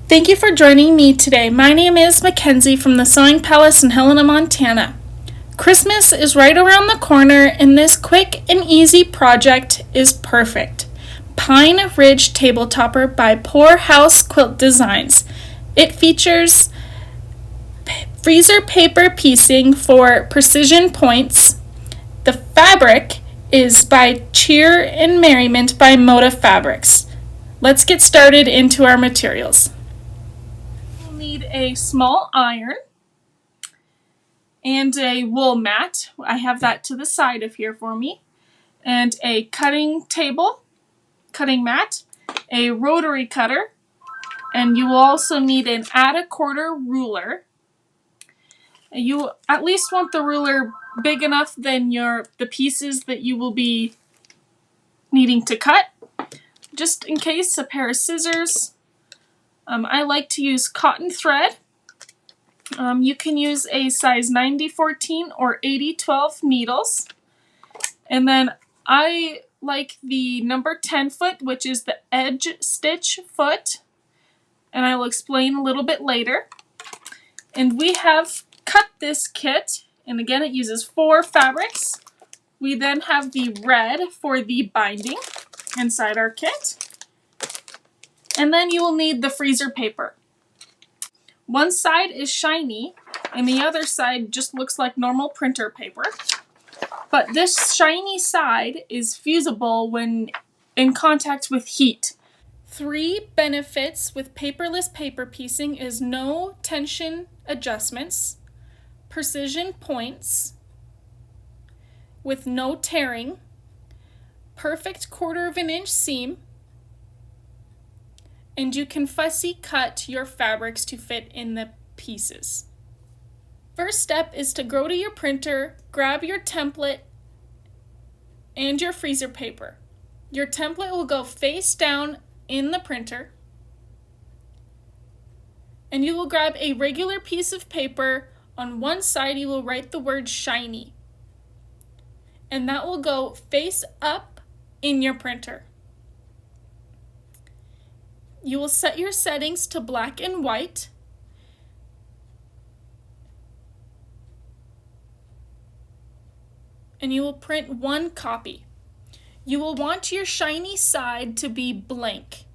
Thank you for joining me today. My name is Mackenzie from the Sewing Palace in Helena, Montana. Christmas is right around the corner, and this quick and easy project is perfect. Pine Ridge Table Topper by Poorhouse Quilt Designs. It features freezer paper piecing for precision points. The fabric is by Cheer and Merriment by Moda Fabrics. Let's get started into our materials. We'll need a small iron and a wool mat. I have that to the side of here for me. And a cutting mat, a rotary cutter, and you will also need an add-a-quarter ruler. You at least want the ruler big enough than the pieces that you will be needing to cut. Just in case, a pair of scissors. I like to use cotton thread. You can use a size 90-14 or 80-12 needles. And then I like the number 10 foot, which is the edge stitch foot. And I will explain a little bit later. And we have cut this kit, and again it uses 4 fabrics. We then have the red for the binding inside our kit. And then you will need the freezer paper. One side is shiny, and the other side just looks like normal printer paper. But this shiny side is fusible when in contact with heat. 3 benefits with paperless paper piecing is no tension adjustments, precision points with no tearing, perfect 1/4 of an inch seam, and you can fussy cut your fabrics to fit in the pieces. First step is to go to your printer, grab your template and your freezer paper. Your template will go face down in the printer, and you will grab a regular piece of paper. On one side you will write the word shiny, and that will go face up in your printer. You will set your settings to black and white, and you will print 1 copy. You will want your shiny side to be blank,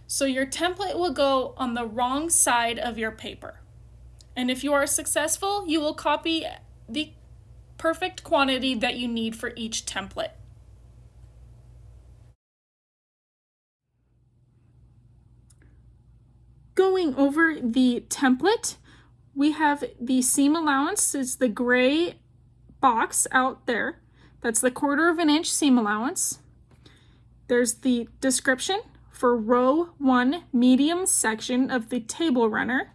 so your template will go on the wrong side of your paper. And if you are successful, you will copy the perfect quantity that you need for each template. Going over the template, we have the seam allowance. It's the gray box out there. That's the 1/4 of an inch seam allowance. There's the description for row 1 medium section of the table runner.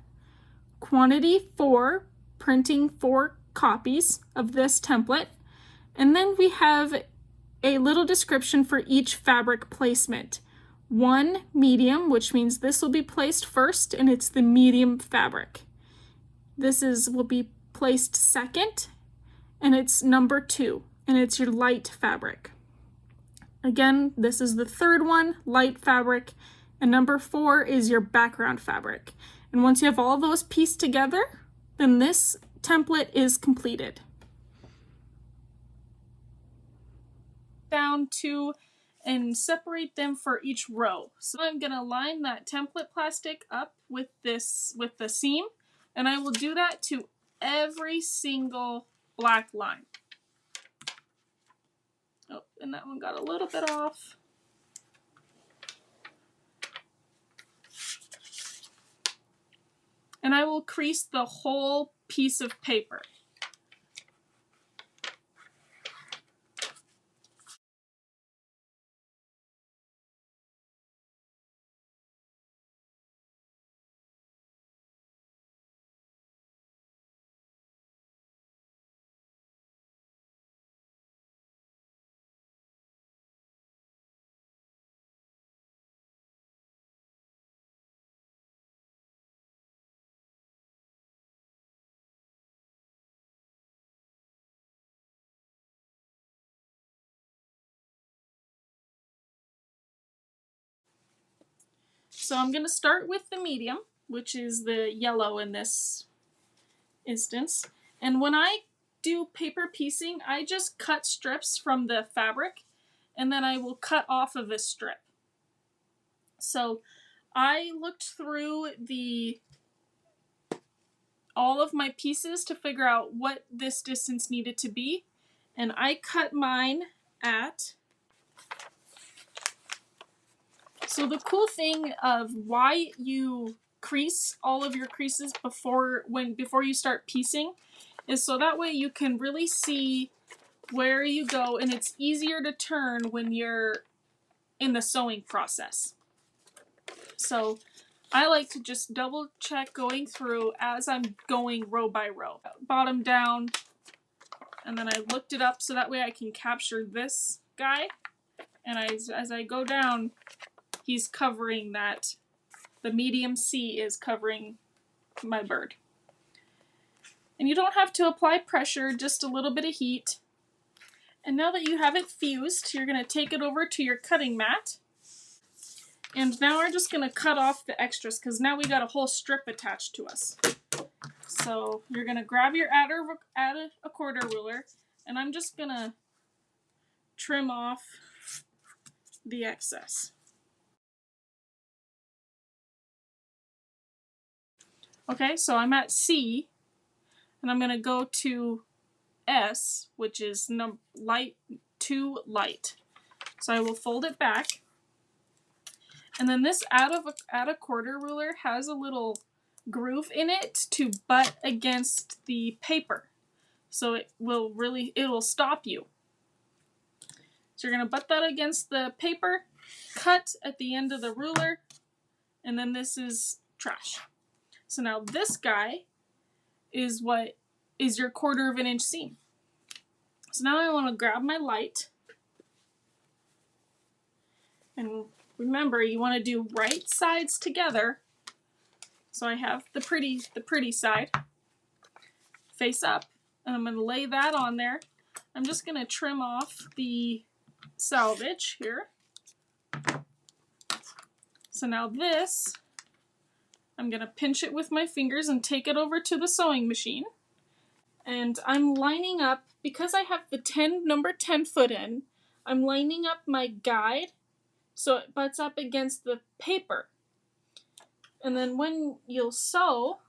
Quantity 4, printing 4 copies of this template. And then we have a little description for each fabric placement. 1 medium, which means this will be placed first, and it's the medium fabric. This will be placed second, and it's number 2, and it's your light fabric. Again, this is the 3rd one, light fabric, and number 4 is your background fabric. And once you have all those pieced together, then this template is completed. Down to and separate them for each row. So I'm going to line that template plastic up with the seam, and I will do that to every single black line. Oh, and that one got a little bit off. And I will crease the whole piece of paper. So I'm going to start with the medium. which is the yellow in this instance. And when I do paper piecing, I just cut strips from the fabric and then I will cut off of a strip. So I looked through all of my pieces to figure out what this distance needed to be, and I cut mine at... So the cool thing of why you crease all of your creases before you start piecing is so that way you can really see where you go, and it's easier to turn when you're in the sewing process. So I like to just double check going through as I'm going row by row. Bottom down, and then I looked it up so that way I can capture this guy, and as I go down, he's covering that. The medium C is covering my bird. And you don't have to apply pressure, just a little bit of heat. And now that you have it fused, you're going to take it over to your cutting mat. And now we're just going to cut off the extras because now we got a whole strip attached to us. So you're going to grab your add a quarter ruler, and I'm just going to trim off the excess. Okay, so I'm at C, and I'm going to go to S, which is light to light. So I will fold it back. And then this add a quarter ruler has a little groove in it to butt against the paper. So it will stop you. So you're going to butt that against the paper, cut at the end of the ruler, and then this is trash. So now this guy is what is your 1/4 inch seam. So now I want to grab my light, and remember you want to do right sides together. So I have the pretty side face up, and I'm going to lay that on there. I'm just going to trim off the selvage here. So now this, I'm going to pinch it with my fingers and take it over to the sewing machine. And I'm lining up, because I have the number 10 foot in, I'm lining up my guide so it butts up against the paper. And then when you'll sew,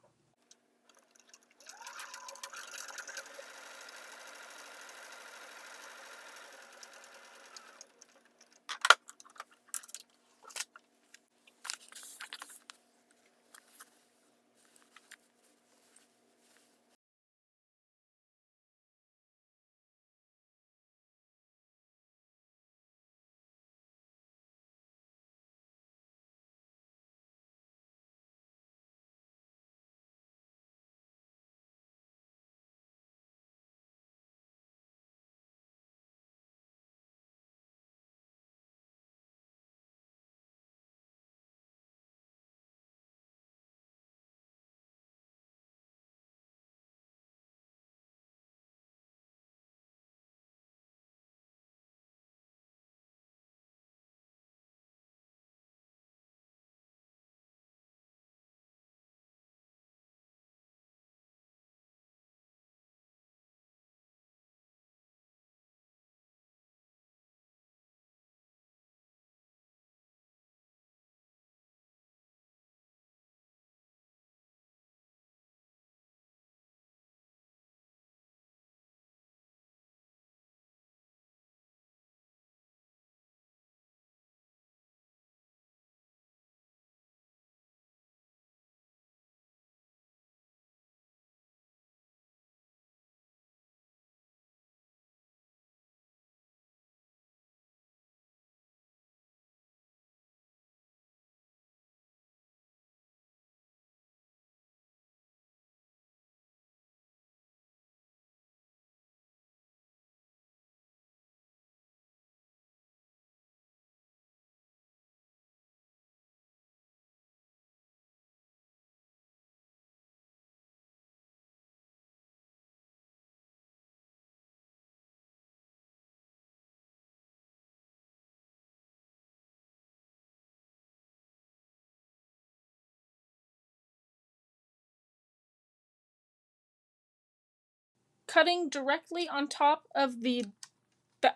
cutting directly on top of the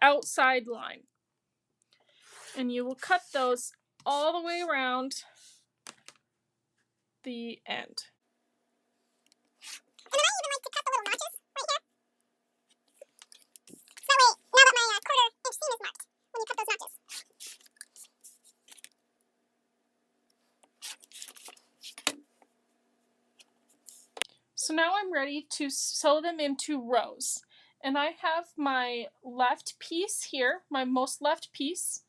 outside line. And you will cut those all the way around the end. And then I even like to cut the little notches right here. So that way, now that my 1/4 inch seam is marked, when you cut those notches. So now I'm ready to sew them into rows. And I have my left piece here, my most left piece.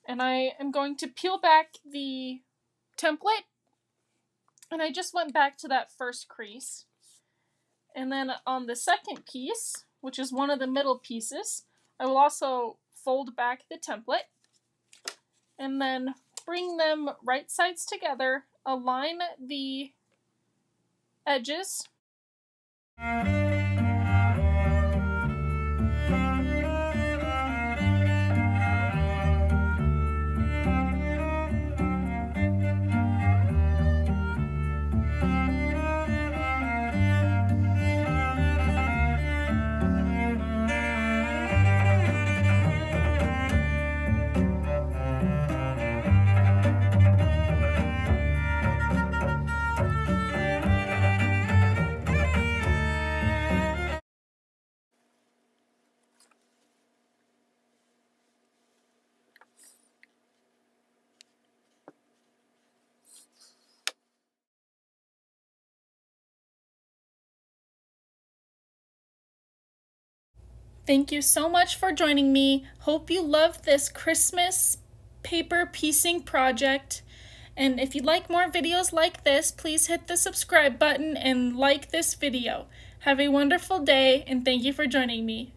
And I am going to peel back the template. And I just went back to that first crease. And then on the second piece, which is one of the middle pieces, I will also fold back the template. And then bring them right sides together, align the edges. Thank you so much for joining me. Hope you love this Christmas paper piecing project. And if you'd like more videos like this, please hit the subscribe button and like this video. Have a wonderful day, and thank you for joining me.